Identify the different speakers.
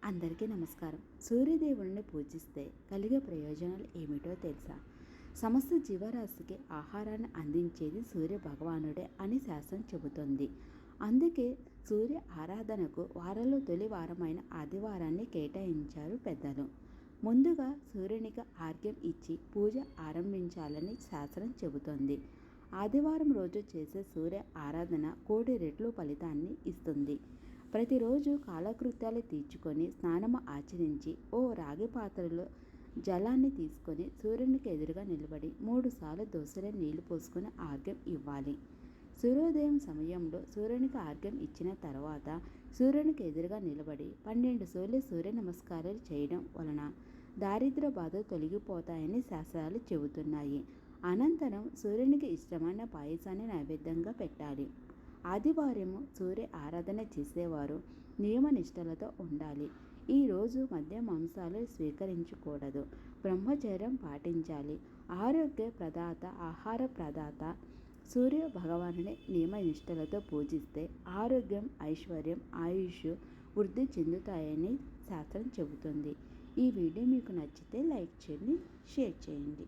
Speaker 1: అందరికీ నమస్కారం. సూర్యదేవుడిని పూజిస్తే కలిగే ప్రయోజనాలు ఏమిటో తెలుసా? సమస్త జీవరాశికి ఆహారాన్ని అందించేది సూర్య భగవానుడే అని శాస్త్రం చెబుతుంది. అందుకే సూర్య ఆరాధనకు వారంలో తొలి వారమైన ఆదివారాన్ని కేటాయించారు పెద్దలు. ముందుగా సూర్యునికి ఆర్ఘ్యం ఇచ్చి పూజ ఆరంభించాలని శాస్త్రం చెబుతోంది. ఆదివారం రోజు చేసే సూర్య ఆరాధన కోటి రెట్లు ఫలితాన్ని ఇస్తుంది. ప్రతిరోజు కాలకృత్యాలు తీర్చుకొని స్నానము ఆచరించి ఓ రాగి పాత్రలో జలాన్ని తీసుకొని సూర్యునికి ఎదురుగా నిలబడి 3 సార్లు దోసెలో నీళ్లు పోసుకొని ఆర్ఘ్యం ఇవ్వాలి. సూర్యోదయం సమయంలో సూర్యునికి ఆర్ఘ్యం ఇచ్చిన తర్వాత సూర్యునికి ఎదురుగా నిలబడి 12 సార్లు సూర్య నమస్కారాలు చేయడం వలన దారిద్ర్య బాధలు తొలగిపోతాయని శాస్త్రాలు చెబుతున్నాయి. అనంతరం సూర్యునికి ఇష్టమైన పాయసాన్ని నైవేద్యంగా పెట్టాలి. ఆదివారము సూర్య ఆరాధన చేసేవారు నియమనిష్టలతో ఉండాలి. ఈరోజు మద్య మాంసాలు స్వీకరించకూడదు. బ్రహ్మచర్యం పాటించాలి. ఆరోగ్య ప్రదాత ఆహార ప్రదాత సూర్య భగవానుని నియమనిష్టలతో పూజిస్తే ఆరోగ్యం, ఐశ్వర్యం, ఆయుష్ వృద్ధి చెందుతాయని శాస్త్రం చెబుతుంది. ఈ వీడియో మీకు నచ్చితే లైక్ చేయండి, షేర్ చేయండి.